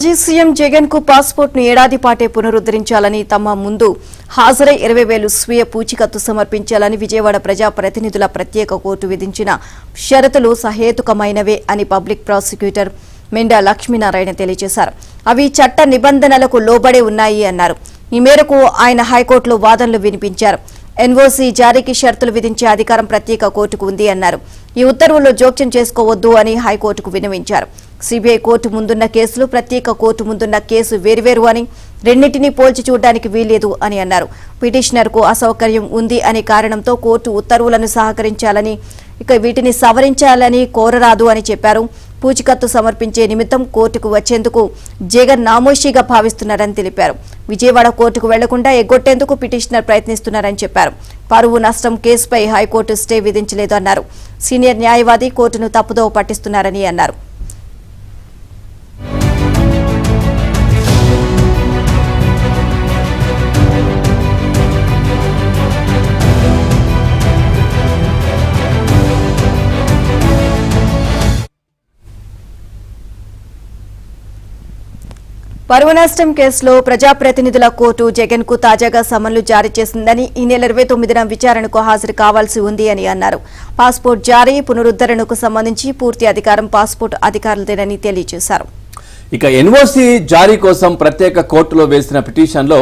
మాజీ సీఎం జగన్ కు పాస్పోర్ట్ ను ఏడాది పాటే పునరుద్ధరించాలని తమ ముందు హాజరై 20,000 స్వీయ పూచికత్తు సమర్పించాలని విజయవాడ ప్రజాప్రతినిధుల ప్రత్యేక కోర్టు విధించిన షరతులు సహేతుకమైనవే అని పబ్లిక్ ప్రాసిక్యూటర్ మెండా లక్ష్మీనారాయణ తెలియజేశారు. అవి చట్ట నిబంధనలకు లోబడే ఉన్నాయి అన్నారు. ఈ మేరకు ఆయన హైకోర్టులో వాదనలు వినిపించారు. ఎన్ఓసీ జారీకి షరతులు విధించే అధికారం ప్రత్యేక కోర్టుకు ఉంది అన్నారు. ఈ ఉత్తర్వుల్లో జోక్యం చేసుకోవద్దు అని హైకోర్టుకు విన్నవించారు. సిబిఐ కోర్టు ముందున్న కేసులు ప్రత్యేక కోర్టు ముందున్న కేసు వేర్వేరు అని రెండింటినీ పోల్చి చూడడానికి వీల్లేదు అని అన్నారు. పిటిషనర్ కు అసౌకర్యం ఉంది అనే కారణంతో కోర్టు ఉత్తర్వులను సహకరించాలని వీటిని సవరించాలని కోరరాదు అని చెప్పారు. పూచికత్తు సమర్పించే నిమిత్తం కోర్టుకు వచ్చేందుకు జగన్ నామోషిగా భావిస్తున్నారని తెలిపారు. విజయవాడ కోర్టుకు వెళ్లకుండా ఎగ్గొట్టేందుకు పిటిషనర్ ప్రయత్నిస్తున్నారని చెప్పారు. పరువు నష్టం కేసుపై హైకోర్టు స్టే విధించలేదు అన్నారు. సీనియర్ న్యాయవాది కోర్టును తప్పుదోవ పట్టిస్తున్నారని అన్నారు. పరువు నష్టం కేసులో ప్రజాప్రతినిధుల కోర్టు జగన్ కు తాజాగా సమన్లు జారీ చేసిందని, ఈ నెల 29న విచారణకు హాజరు కావాల్సి ఉంది అని అన్నారు. పాస్పోర్ట్ జారీ పునరుద్ధరణకు సంబంధించి పూర్తి అధికారం పాస్పోర్ట్ అధికారులదేనని తెలియజేశారు. ఇక ఎన్ఓసీ జారీ కోసం ప్రత్యేక కోర్టులో వేసిన పిటిషన్లో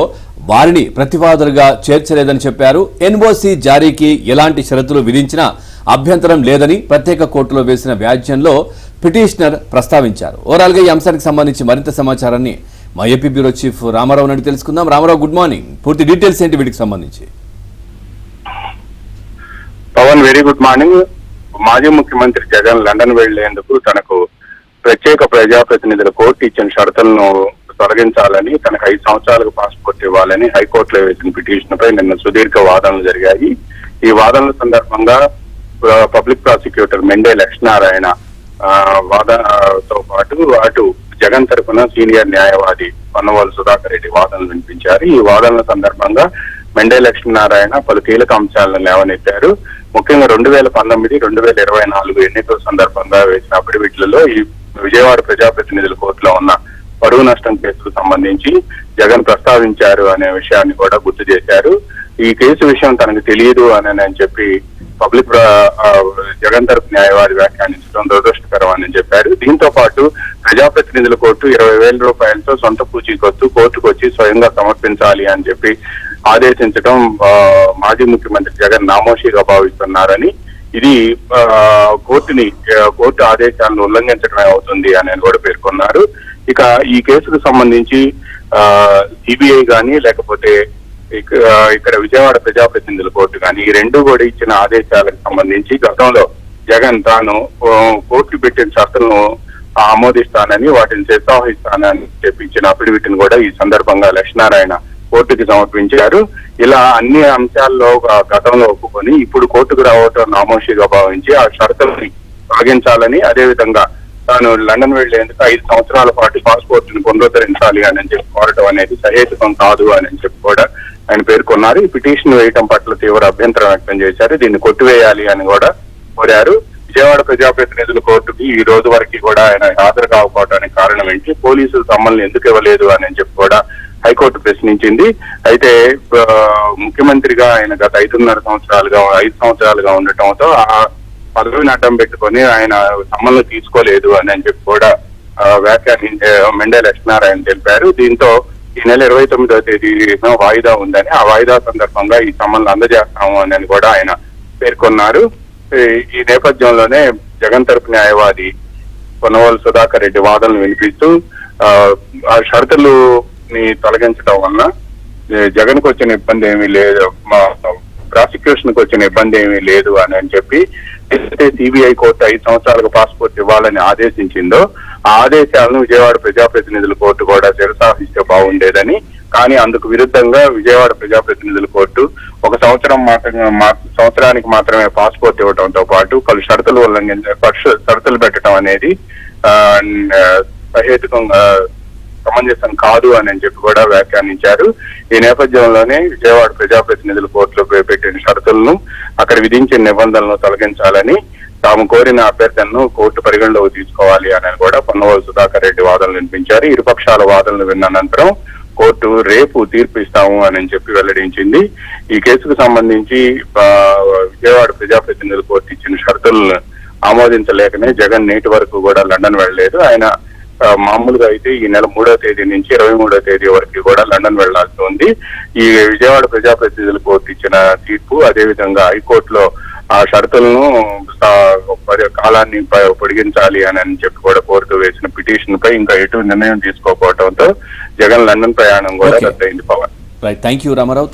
వారిని ప్రతివాదులుగా చేర్చలేదని చెప్పారు. ఎన్ఓసీ జారీకి ఎలాంటి షరతులు విధించినా అభ్యంతరం లేదని ప్రత్యేక కోర్టులో వేసిన వ్యాజ్యంలో పిటిషనర్ ప్రస్తావించారు. ఓవరాల్ గా ఈ అంశానికి సంబంధించి మరింత సమాచారాన్ని మా AP bureau chief Ramarao Naidu తెలుసుకుందాం. Ramarao, good morning. పూర్తి డీటెయిల్స్ ఏంటి వీటికి సంబంధించి? Pawan, very good morning. మాజీ ముఖ్యమంత్రి జగన్ లండన్ వెళ్లేందుకు తనకు ప్రత్యేక ప్రజాప్రతినిధుల కోర్టు ఇచ్చిన షరతులను తొలగించాలని, తనకు 5 సంవత్సరాలకు పాస్పోర్ట్ ఇవ్వాలని హైకోర్టులో వేసిన పిటిషన్ పై నిన్న సుదీర్ఘ వాదనలు జరిగాయి. ఈ వాదనల సందర్భంగా పబ్లిక్ ప్రాసిక్యూటర్ మెండే లక్ష్మీనారాయణ వాదనతో పాటు అటు జగన్ తరఫున సీనియర్ న్యాయవాది పన్నవోలు సుధాకర్ రెడ్డి వాదనలు వినిపించారు. ఈ వాదనల సందర్భంగా మెండే లక్ష్మీనారాయణ పలు కీలక అంశాలను లేవనెత్తారు. ముఖ్యంగా 2019, 2024 ఎన్నికల సందర్భంగా వేసిన అఫిడవిట్లలో ఈ విజయవాడ ప్రజాప్రతినిధుల కోర్టులో ఉన్న పరువు నష్టం కేసుకు సంబంధించి జగన్ ప్రస్తావించారు అనే విషయాన్ని కూడా గుర్తు చేశారు. ఈ కేసు విషయం తనకు తెలియదు అని చెప్పి పబ్లిక్ జగన్ తరపు న్యాయవాది వ్యాఖ్యానించడం దురదృష్టకరం అని చెప్పారు. దీంతో పాటు ప్రజాప్రతినిధుల కోర్టు 20,000 రూపాయలతో సొంత పూచీకత్తు కోర్టుకు వచ్చి స్వయంగా సమర్పించాలి అని చెప్పి ఆదేశించడం మాజీ ముఖ్యమంత్రి జగన్ నామోషిగా భావిస్తున్నారని, ఇది కోర్టు ఆదేశాలను ఉల్లంఘించడమే అవుతుంది అని కూడా పేర్కొన్నారు. ఇక ఈ కేసుకు సంబంధించి సిబిఐ గాని లేకపోతే ఇక్కడ విజయవాడ ప్రజాప్రతినిధుల కోర్టు కానీ ఈ రెండు కూడా ఇచ్చిన ఆదేశాలకు సంబంధించి గతంలో జగన్ తాను కోర్టు పెట్టిన షరతులను ఆమోదిస్తానని, వాటిని ప్రోత్సహిస్తానని చెప్పించిన అఫిడవిట్ ను కూడా ఈ సందర్భంగా లక్ష్మీనారాయణ కోర్టుకి సమర్పించారు. ఇలా అన్ని అంశాల్లో గతంలో ఒప్పుకొని ఇప్పుడు కోర్టుకు రావటం నామోషిగా భావించి ఆ షరతులని తొలగించాలని, అదేవిధంగా తాను లండన్ వెళ్లేందుకు 5 సంవత్సరాల పాటు పాస్పోర్ట్ ను పునరుద్ధరించాలి అని చెప్పి కోరటం అనేది సహేతుకం కాదు అని చెప్పి కూడా ఆయన పేర్కొన్నారు. ఈ పిటిషన్ వేయటం పట్ల తీవ్ర అభ్యంతరం వ్యక్తం చేశారు. దీన్ని కొట్టివేయాలి అని కూడా కోరారు. విజయవాడ ప్రజాప్రతినిధుల కోర్టుకి ఈ రోజు వరకు కూడా ఆయన హాజరు కాకపోవడానికి కారణం ఏంటి, పోలీసులు సమ్మల్ని ఎందుకు ఇవ్వలేదు అని చెప్పి కూడా హైకోర్టు ప్రశ్నించింది. అయితే ముఖ్యమంత్రిగా ఆయన గత 5 సంవత్సరాలుగా ఉండటంతో ఆ పదవిని అడ్డం పెట్టుకొని ఆయన సమ్మల్ని తీసుకోలేదు అని చెప్పి కూడా మెండే లక్ష్మీనారాయణ తెలిపారు. దీంతో ఈ నెల 29వ తేదీన వాయిదా ఉందని, ఆ వాయిదా సందర్భంగా ఈ సమ్మల్ని అందజేస్తాము అని కూడా ఆయన పేర్కొన్నారు. ఈ నేపథ్యంలోనే జగన్ తరపు న్యాయవాది పన్నవోలు సుధాకర్ రెడ్డి వాదనలు వినిపిస్తూ ఆ షరతులని తొలగించడం వలన జగన్ కు వచ్చిన ఇబ్బంది ఏమీ లేదు, మా ప్రాసిక్యూషన్ కు వచ్చిన ఇబ్బంది ఏమీ లేదు అని చెప్పి సిబిఐ కోర్టు 5 సంవత్సరాలకు పాస్పోర్ట్ ఇవ్వాలని ఆదేశించిందో ఆ ఆదేశాలను విజయవాడ ప్రజాప్రతినిధుల కోర్టు కూడా శిరసాహిస్తే బాగుండేదని, కానీ అందుకు విరుద్ధంగా విజయవాడ ప్రజాప్రతినిధుల కోర్టు 1 సంవత్సరానికి మాత్రమే పాస్పోర్ట్ ఇవ్వడంతో పాటు పలు షరతులు పెట్టడం అనేది సహేతుకంగా సమంజసం కాదు అని చెప్పి కూడా వ్యాఖ్యానించారు. ఈ నేపథ్యంలోనే విజయవాడ ప్రజాప్రతినిధుల కోర్టులో పెట్టిన షరతులను, అక్కడ విధించిన నిబంధనలను తొలగించాలని తాము కోరిన అభ్యర్థనను కోర్టు పరిగణలోకి తీసుకోవాలి అని కూడా పొన్నవోలు సుధాకర్ రెడ్డి వాదనలు వినిపించారు. ఇరుపక్షాల వాదనలు విన్న అనంతరం కోర్టు రేపు తీర్పు ఇస్తాము అని చెప్పి వెల్లడించింది. ఈ కేసుకు సంబంధించి విజయవాడ ప్రజాప్రతినిధుల కోర్టు ఇచ్చిన షరతులను ఆమోదించలేకనే జగన్ నేటి వరకు కూడా లండన్ వెళ్లలేదు. ఆయన మామూలుగా అయితే ఈ నెల 3వ తేదీ నుంచి 23వ తేదీ వరకు కూడా లండన్ వెళ్లాల్సి ఉంది. ఈ విజయవాడ ప్రజాప్రతినిధుల కోర్టు ఇచ్చిన తీర్పు, అదేవిధంగా హైకోర్టులో ఆ షరతులను కాలాన్ని పొడిగించాలి అని చెప్పి కూడా కోర్టు వేసిన పిటిషన్ పై ఇంకా ఎటు నిర్ణయం తీసుకోకపోవడంతో జగన్ లండన్ ప్రయాణం కూడా రద్దయింది. Pawan. Right, thank you Ramarao.